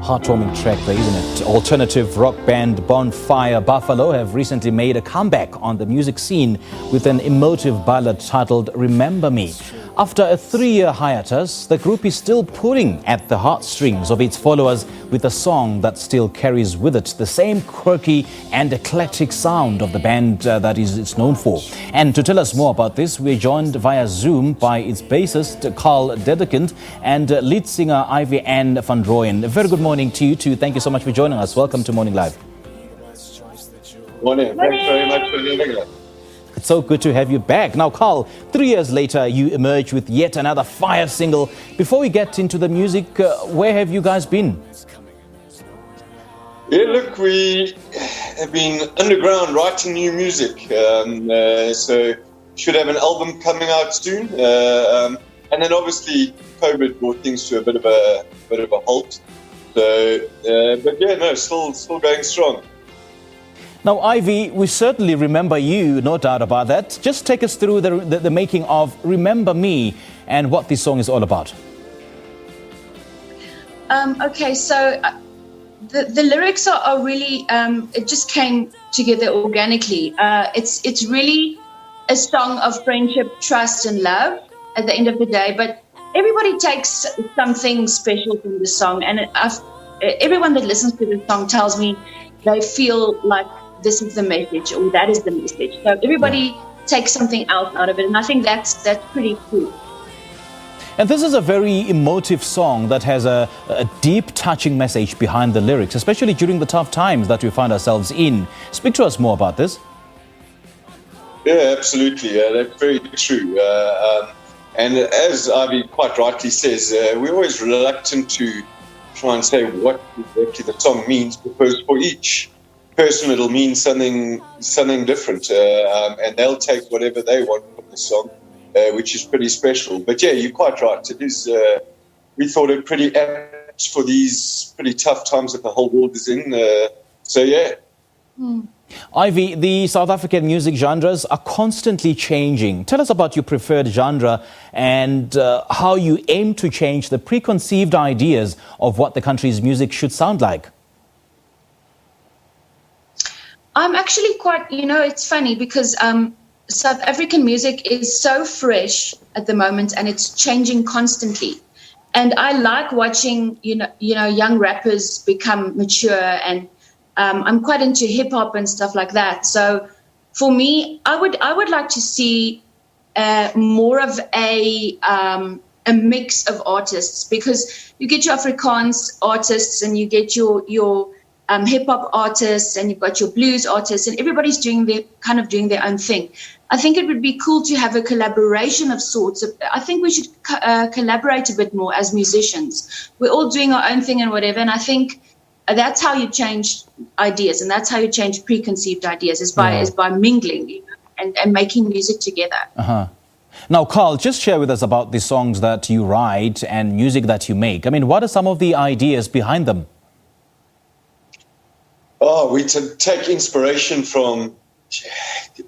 Heartwarming track there, isn't it? Alternative rock band Bonfire Buffalo have recently made a comeback on the music scene with an emotive ballad titled Remember Me. After a 3-year hiatus, the group is still pulling at the heartstrings of its followers with a song that still carries with it the same quirky and eclectic sound of the band that it's known for. And to tell us more about this, we're joined via Zoom by its bassist Carl Dedekind and lead singer Ivy Ann van Rooyen. A very good morning to you two. Thank you so much for joining us. Welcome to Morning Live. Morning. Thanks very much for having us. It's so good to have you back. Now, Carl, 3 years later, you emerge with yet another fire single. Before we get into the music, where have you guys been? Yeah, look, we have been underground writing new music. So should have an album coming out soon. And then obviously COVID brought things to a bit of a halt. So, but yeah, no, still going strong. Now, Ivy, we certainly remember you, no doubt about that. Just take us through the making of Remember Me and what this song is all about. Okay, so the lyrics are really, it just came together organically. It's really a song of friendship, trust and love at the end of the day, but everybody takes something special from the song, and everyone that listens to the song tells me they feel like this is the message or that is the message. So everybody takes something else out of it, and I think that's pretty cool. And this is a very emotive song that has a deep, touching message behind the lyrics, especially during the tough times that we find ourselves in. Speak to us more about this. Yeah, absolutely. That's very true. And as Ivy quite rightly says, we're always reluctant to try and say what exactly the song means, because for each person it'll mean something different, and they'll take whatever they want from the song, which is pretty special. But yeah, you're quite right. It is. We thought it pretty apt for these pretty tough times that the whole world is in. So yeah. Ivy, the South African music genres are constantly changing. Tell us about your preferred genre and how you aim to change the preconceived ideas of what the country's music should sound like. I'm actually quite, it's funny because South African music is so fresh at the moment and it's changing constantly. And I like watching, young rappers become mature, and I'm quite into hip hop and stuff like that. So for me, I would like to see more of a mix of artists, because you get your Afrikaans artists and you get your hip-hop artists, and you've got your blues artists, and everybody's doing their own thing. I think it would be cool to have a collaboration of sorts. I think we should collaborate a bit more as musicians. We're all doing our own thing and whatever, and I think that's how you change ideas, and that's how you change preconceived ideas, is by mingling and making music together. Uh-huh. Now, Carl, just share with us about the songs that you write and music that you make. I mean, what are some of the ideas behind them? Oh, we take inspiration from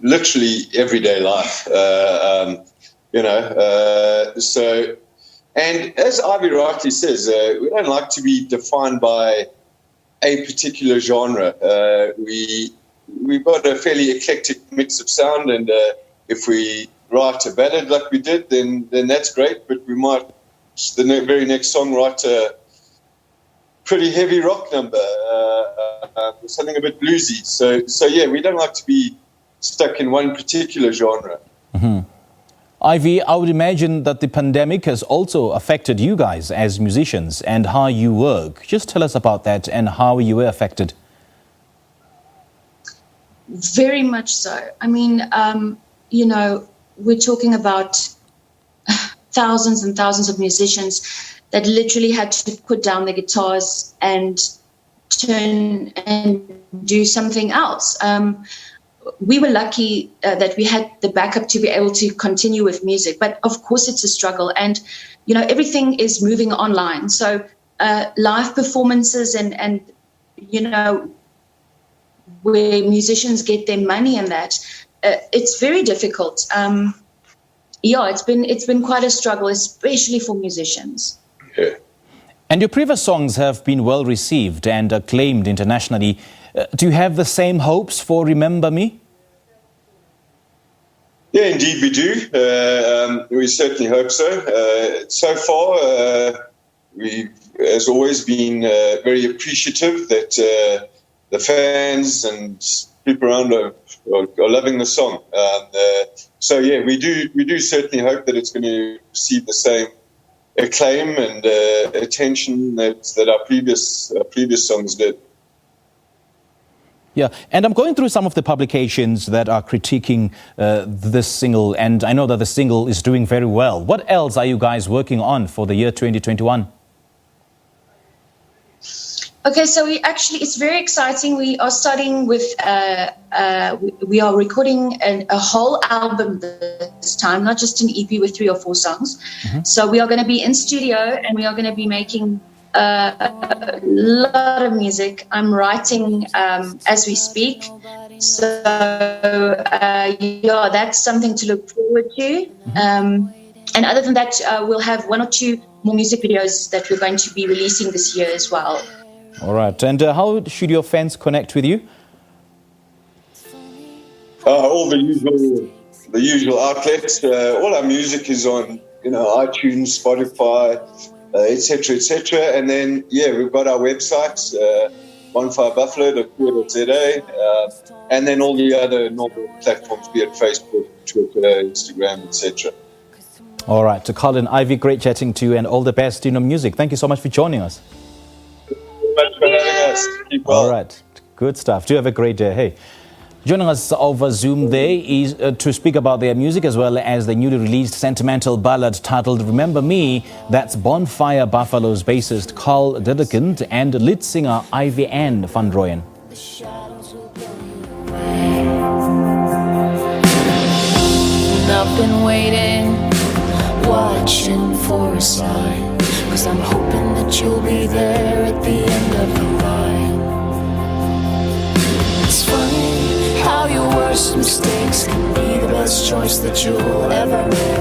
literally everyday life, So, and as Ivy rightly says, we don't like to be defined by a particular genre. We've got a fairly eclectic mix of sound, and if we write a ballad like we did, then that's great. But we might the very next song write a pretty heavy rock number, something a bit bluesy. So yeah, we don't like to be stuck in one particular genre. Mm-hmm. Ivy, I would imagine that the pandemic has also affected you guys as musicians and how you work. Just tell us about that and how you were affected. Very much so. I mean, we're talking about thousands and thousands of musicians that literally had to put down their guitars and turn and do something else. We were lucky that we had the backup to be able to continue with music, but of course it's a struggle, and everything is moving online. So live performances and where musicians get their money and that, it's very difficult. It's been quite a struggle, especially for musicians. Yeah. And your previous songs have been well received and acclaimed internationally. Do you have the same hopes for Remember Me? Yeah, indeed we do. We certainly hope so. So far, we've, as always, been very appreciative that the fans and people around are loving the song. So yeah, we do certainly hope that it's going to receive the same acclaim and attention that our previous songs did. Yeah, and I'm going through some of the publications that are critiquing this single, and I know that the single is doing very well. What else are you guys working on for the year 2021? Okay, so it's very exciting. We are starting with, we are recording a whole album this time, not just an EP with 3 or 4 songs. Mm-hmm. So we are going to be in studio and we are going to be making a lot of music. I'm writing as we speak. So, yeah, that's something to look forward to. Mm-hmm. And other than that, we'll have 1 or 2 more music videos that we're going to be releasing this year as well. All right. And how should your fans connect with you? All the usual outlets. All our music is on, iTunes, Spotify, etc. And then, yeah, we've got our websites, bonfirebuffalo.co.za, and then all the other normal platforms, be it Facebook, Twitter, Instagram, etc. All right. To Carl and Ivy, great chatting to you and all the best in your music. Thank you so much for joining us. Much for having us. Keep well. All right, good stuff. Do have a great day. Hey, joining us over Zoom there is to speak about their music as well as the newly released sentimental ballad titled Remember Me. That's Bonfire Buffalo's bassist Carl Dedekind and lead singer Ivy Ann van Rooyen. I've been waiting, watching for a sign, 'cause I'm hoping that you'll be there at the end of the line. It's funny how your worst mistakes can be the best choice that you'll ever make.